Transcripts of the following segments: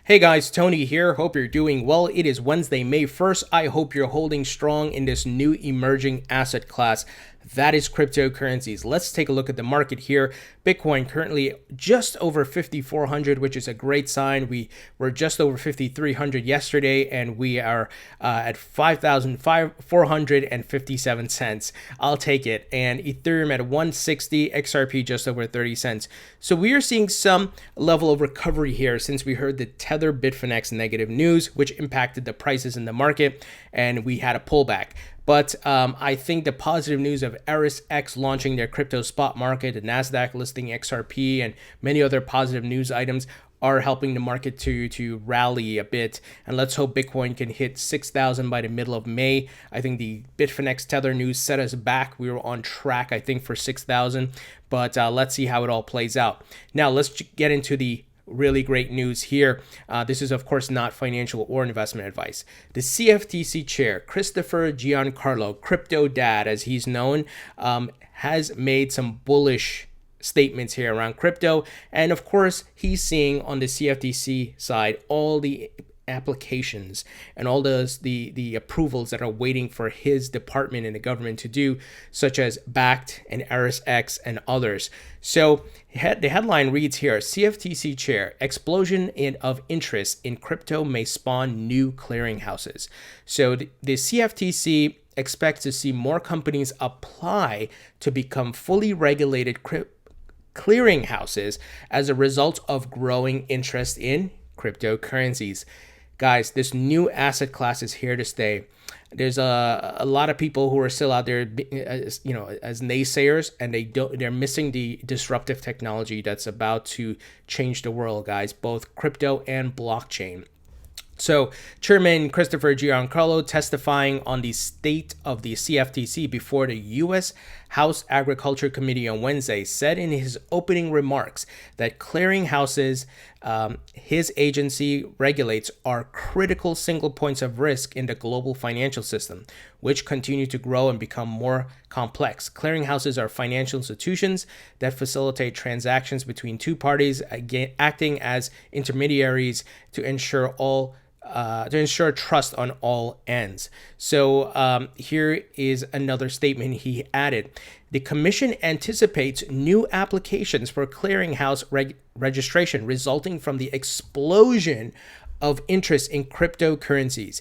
Hey guys, Tony here. Hope you're doing well. It is Wednesday, May 1st. I hope you're holding strong in this new emerging asset class. That is cryptocurrencies. Let's take a look at the market here. Bitcoin currently just over 5,400, which is a great sign. We were just over 5,300 yesterday, and we are at 5,457 cents. I'll take it. And Ethereum at 160, XRP just over 30 cents. So we are seeing some level of recovery here since we heard the Tether Bitfinex negative news, which impacted the prices in the market, and we had a pullback. But I think the positive news of ErisX launching their crypto spot market, the NASDAQ listing XRP, and many other positive news items are helping the market to rally a bit. And let's hope Bitcoin can hit 6,000 by the middle of May. I think the Bitfinex Tether news set us back. We were on track, I think, for 6,000. But let's see how it all plays out. Now, let's get into the really great news here. This is, of course, not financial or investment advice. The CFTC Chair Christopher Giancarlo, Crypto Dad as he's known, has made some bullish statements here around crypto. And of course, he's seeing on the CFTC side all the applications and all the approvals that are waiting for his department in the government to do, such as BACT and ErisX and others. So the headline reads here: CFTC Chair, explosion of interest in crypto may spawn new clearinghouses. So the CFTC expects to see more companies apply to become fully regulated clearinghouses as a result of growing interest in cryptocurrencies. Guys, this new asset class is here to stay. There's a lot of people who are still out there, as naysayers, and they're missing the disruptive technology that's about to change the world, guys, both crypto and blockchain. So, Chairman Christopher Giancarlo, testifying on the state of the CFTC before the U.S. House Agriculture Committee on Wednesday, said in his opening remarks that clearinghouses his agency regulates are critical single points of risk in the global financial system, which continue to grow and become more complex. Clearinghouses are financial institutions that facilitate transactions between two parties, acting as intermediaries to ensure trust on all ends. So here is another statement he added. The Commission anticipates new applications for clearinghouse registration resulting from the explosion of interest in cryptocurrencies,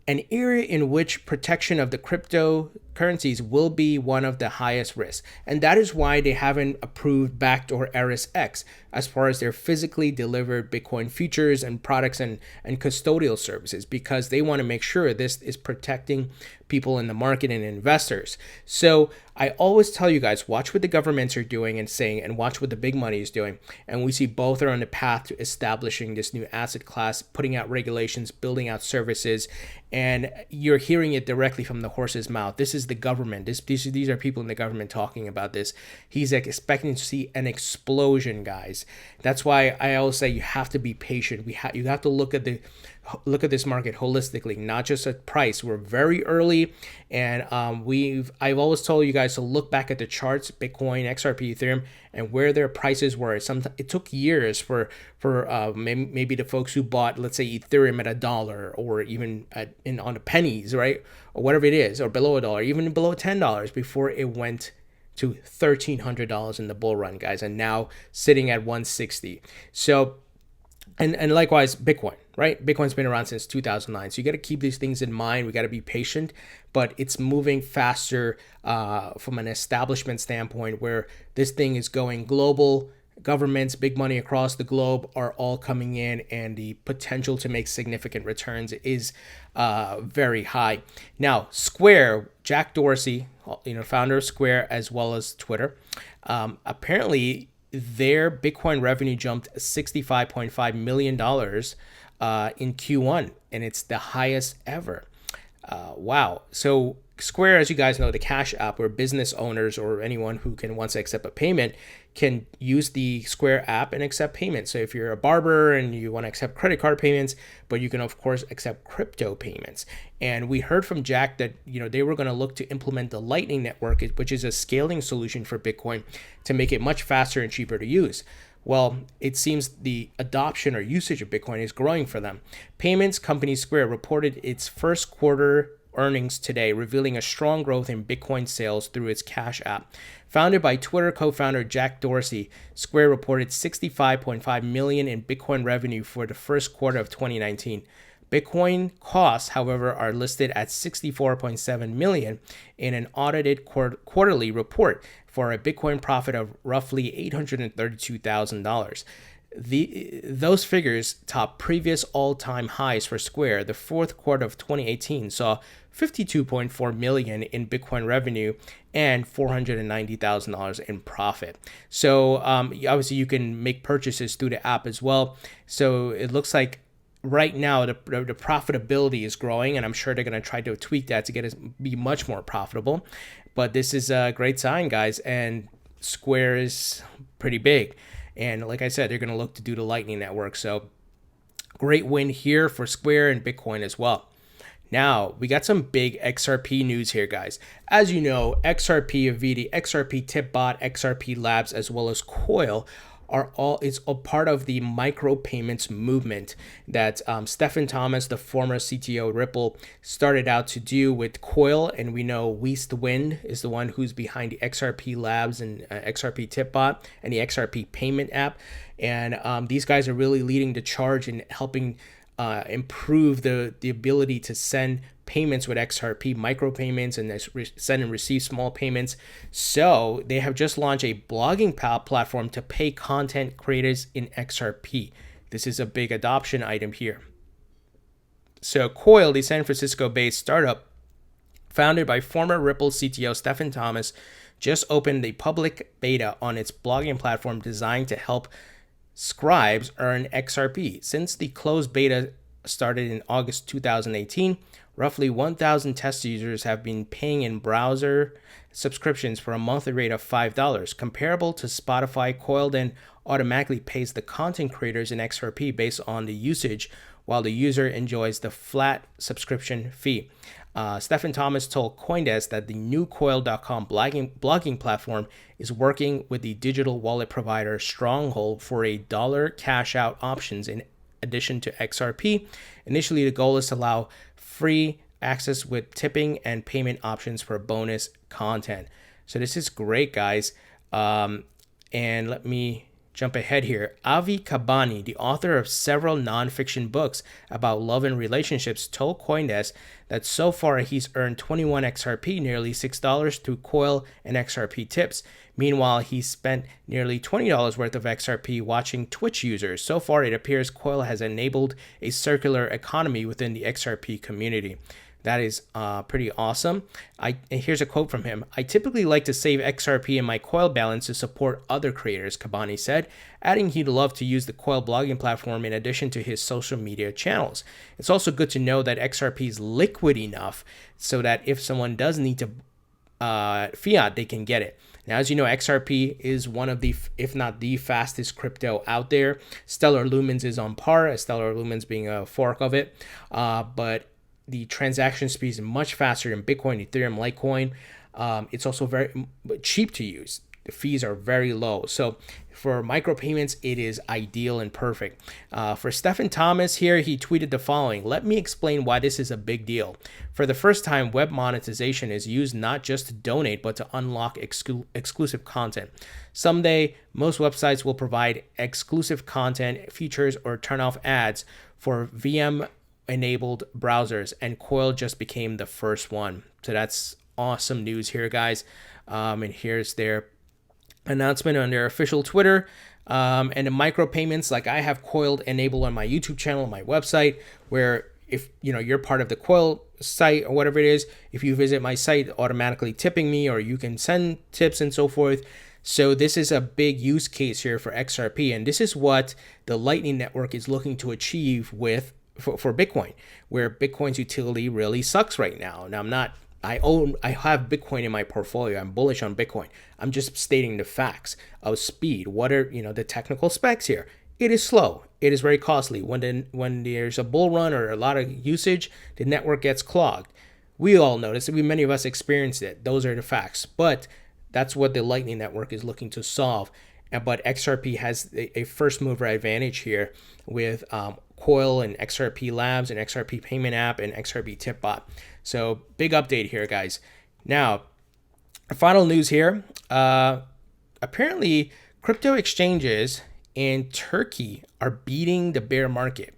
an area in which protection of the cryptocurrencies will be one of the highest risks. And that is why they haven't approved BACT or ErisX as far as their physically delivered Bitcoin futures and products and custodial services, because they want to make sure this is protecting people in the market and investors. So I always tell you guys, watch what the governments are doing and saying, and watch what the big money is doing. And we see both are on the path to establishing this new asset class, putting out regulations, building out services, and you're hearing it directly from the horse's mouth. This is the government. These are people in the government talking about this. He's expecting to see an explosion, guys. That's why I always say you have to be patient. You have to look at this market holistically, not just at price. We're very early, and I've always told you guys to look back at the charts, Bitcoin, XRP, Ethereum, and where their prices were. Sometimes it took years for maybe the folks who bought, let's say, Ethereum at $1 or even on the pennies, right, or whatever it is, or below $1, even below $10 before it went to $1,300 in the bull run, guys, and now sitting at 160. So, and likewise, Bitcoin, right? Bitcoin's been around since 2009. So you got to keep these things in mind. We got to be patient, but it's moving faster from an establishment standpoint, where this thing is going global. Governments, big money across the globe are all coming in, and the potential to make significant returns is very high. Now, Square, Jack Dorsey, founder of Square as well as Twitter, apparently their Bitcoin revenue jumped $65.5 million in Q1, and it's the highest ever. Wow. So Square, as you guys know, the Cash App, where business owners or anyone who can wants to accept a payment can use the Square app and accept payments. So if you're a barber and you want to accept credit card payments, but you can of course accept crypto payments. And we heard from Jack that they were going to look to implement the Lightning Network, which is a scaling solution for Bitcoin to make it much faster and cheaper to use. Well, it seems the adoption or usage of Bitcoin is growing for them. Payments company Square reported its first quarter earnings today, revealing a strong growth in Bitcoin sales through its Cash app. Founded by Twitter co-founder Jack Dorsey, Square reported $65.5 million in Bitcoin revenue for the first quarter of 2019. Bitcoin costs, however, are listed at $64.7 million in an audited quarterly report for a Bitcoin profit of roughly $832,000. Those figures top previous all-time highs for Square. The fourth quarter of 2018 saw $52.4 million in Bitcoin revenue and $490,000 in profit. So obviously you can make purchases through the app as well. So it looks like right now the profitability is growing, and I'm sure they're going to try to tweak that to get it be much more profitable. But this is a great sign, guys, and Square is pretty big. And like I said, they're going to look to do the Lightning Network. So great win here for Square and Bitcoin as well. Now, we got some big XRP news here, guys. As you know, XRP, Avidi, XRP Tipbot, XRP Labs, as well as Coil is a part of the micropayments movement that Stephen Thomas, the former CTO Ripple, started out to do with Coil. And we know Weast Wind is the one who's behind the XRP Labs and XRP Tipbot and the XRP payment app. And these guys are really leading the charge in helping improve the ability to send payments with XRP, micropayments, and send and receive small payments. So they have just launched a blogging platform to pay content creators in XRP. This is a big adoption item here. So Coil, the San Francisco-based startup founded by former Ripple CTO Stephen Thomas, just opened a public beta on its blogging platform designed to help scribes earn XRP. Since the closed beta started in August 2018, roughly 1,000 test users have been paying in browser subscriptions for a monthly rate of $5. Comparable to Spotify, Coil then automatically pays the content creators in XRP based on the usage, while the user enjoys the flat subscription fee. Stephen Thomas told CoinDesk that the new Coil.com blogging platform is working with the digital wallet provider Stronghold for $1 cash out options in addition to XRP. Initially, the goal is to allow free access with tipping and payment options for bonus content. So this is great, guys. And let me jump ahead here. Avi Kabani, the author of several nonfiction books about love and relationships, told CoinDesk that so far he's earned 21 XRP, nearly $6 through Coil and XRP tips. Meanwhile, he spent nearly $20 worth of XRP watching Twitch users. So far, it appears Coil has enabled a circular economy within the XRP community. That is pretty awesome. And here's a quote from him. "I typically like to save XRP in my Coil balance to support other creators," Kabani said, adding he'd love to use the Coil blogging platform in addition to his social media channels. It's also good to know that XRP is liquid enough so that if someone does need to fiat, they can get it. Now, as you know, XRP is one of the, if not the fastest crypto out there. Stellar Lumens is on par, Stellar Lumens being a fork of it, but the transaction speed is much faster than Bitcoin, Ethereum, Litecoin. It's also very cheap to use. The fees are very low. So for micropayments, it is ideal and perfect. For Stephen Thomas here, he tweeted the following: "Let me explain why this is a big deal. For the first time, web monetization is used not just to donate, but to unlock exclusive content. Someday, most websites will provide exclusive content, features, or turn off ads for VM-enabled browsers, and Coil just became the first one." So that's awesome news here, guys. And here's their announcement on their official Twitter. And the micropayments, like I have Coiled enabled on my YouTube channel, my website, where if you're part of the Coil site or whatever it is, if you visit my site, automatically tipping me, or you can send tips and so forth. So this is a big use case here for XRP, and this is what the Lightning Network is looking to achieve with for Bitcoin, where Bitcoin's utility really sucks right now. Now I have Bitcoin in my portfolio. I'm bullish on Bitcoin. I'm just stating the facts of speed. What are the technical specs here? It is slow. It is very costly. When there's a bull run or a lot of usage, the network gets clogged. We all notice it. Many of us experienced it. Those are the facts. But that's what the Lightning Network is looking to solve. but XRP has a first mover advantage here with Coil and XRP Labs and XRP Payment App and XRP Tipbot. So big update here, guys. Now, final news here. Apparently, crypto exchanges in Turkey are beating the bear market.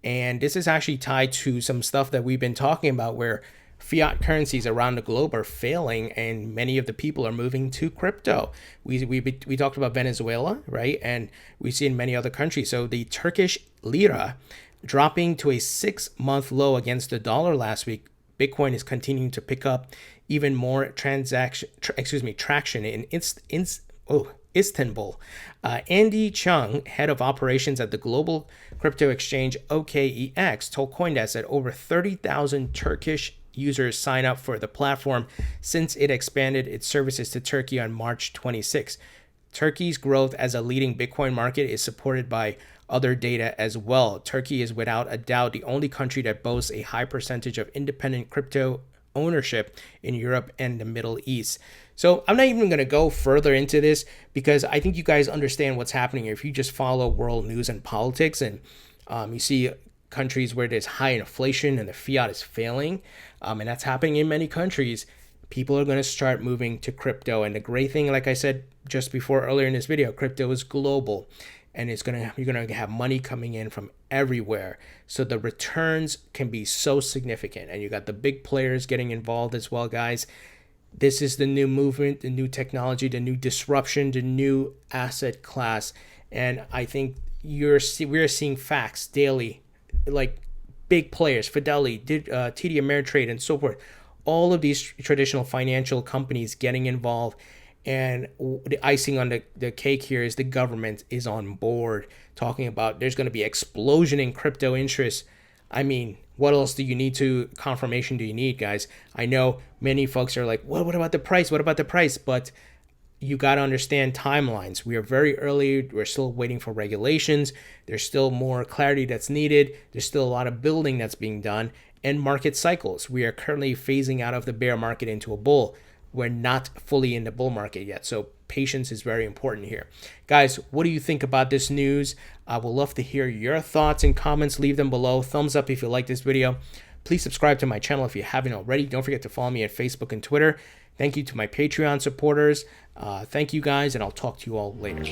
And this is actually tied to some stuff that we've been talking about where fiat currencies around the globe are failing and many of the people are moving to crypto. We talked about Venezuela, right? And we see in many other countries. So the Turkish lira dropping to a 6-month low against the dollar last week. Bitcoin is continuing to pick up even more traction in Istanbul. Andy Chung, head of operations at the global crypto exchange OKEX, told CoinDesk that over 30,000 Turkish users sign up for the platform since it expanded its services to Turkey on March 26. Turkey's growth as a leading Bitcoin market is supported by other data as well. Turkey is without a doubt the only country that boasts a high percentage of independent crypto ownership in Europe and the Middle East. So I'm not even going to go further into this because I think you guys understand what's happening here. If you just follow world news and politics and you see countries where there's high inflation and the fiat is failing, and that's happening in many countries, people are going to start moving to crypto. And the great thing, like I said just before earlier in this video, crypto is global and you're going to have money coming in from everywhere. So the returns can be so significant. And you got the big players getting involved as well, guys. This is the new movement, the new technology, the new disruption, the new asset class. And I think we're seeing facts daily, like big players, Fidelity, TD Ameritrade, and so forth. All of these traditional financial companies getting involved. And the icing on the cake here is the government is on board, talking about there's going to be explosion in crypto interest. I mean, what else confirmation do you need, guys? I know many folks are like, well, what about the price? What about the price? But you got to understand timelines. We are very early. We're still waiting for regulations. There's still more clarity that's needed. There's still a lot of building that's being done, and market cycles. We are currently phasing out of the bear market into a bull. We're not fully in the bull market yet. So patience is very important here. Guys, what do you think about this news? I would love to hear your thoughts and comments. Leave them below. Thumbs up if you like this video. Please subscribe to my channel if you haven't already. Don't forget to follow me at Facebook and Twitter. Thank you to my Patreon supporters. Thank you guys, and I'll talk to you all later.